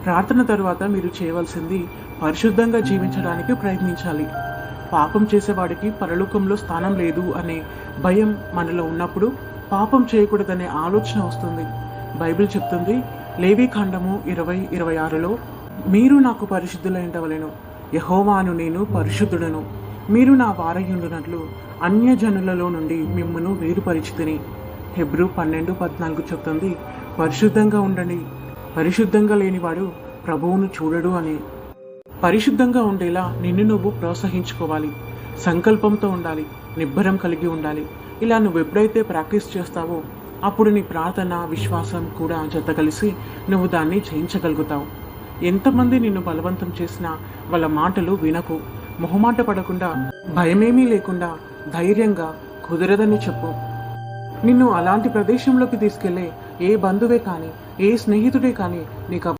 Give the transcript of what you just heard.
ప్రార్థన తరువాత మీరు చేయవలసింది పరిశుద్ధంగా జీవించడానికి ప్రయత్నించాలి. పాపం చేసేవాడికి పరలోకంలో స్థానం లేదు అనే భయం మనలో ఉన్నప్పుడు పాపం చేయకూడదనే ఆలోచన వస్తుంది. బైబిల్ చెప్తుంది, లేవీకాండము 20:26లో, మీరు నాకు పరిశుద్ధులైండవలెను, యెహోవాను నేను పరిశుద్ధుడను, మీరు నా వారయుండునట్లు అన్యజనులలో నుండి మిమ్మును వేరుపరిచితిని. హెబ్రీ 12:14 చెప్తుంది, పరిశుద్ధంగా ఉండండి, పరిశుద్ధంగా లేనివాడు ప్రభువును చూడడు అని. పరిశుద్ధంగా ఉండేలా నిన్ను నువ్వు ప్రోత్సహించుకోవాలి. సంకల్పంతో ఉండాలి, నిబ్బరం కలిగి ఉండాలి. ఇలా నువ్వు ఎప్పుడైతే ప్రాక్టీస్ చేస్తావో అప్పుడు నీ ప్రార్థన, విశ్వాసం కూడా జత కలిసి నువ్వు దాన్ని జయించగలుగుతావు. ఎంతమంది నిన్ను బలవంతం చేసినా వాళ్ళ మాటలు వినకు. మొహమాట పడకుండా, భయమేమీ లేకుండా ధైర్యంగా కుదరదని చెప్పు. నిన్ను అలాంటి ప్రదేశంలోకి తీసుకెళ్లే ఏ బంధువే కానీ, ఏ స్నేహితుడే కానీ నీకు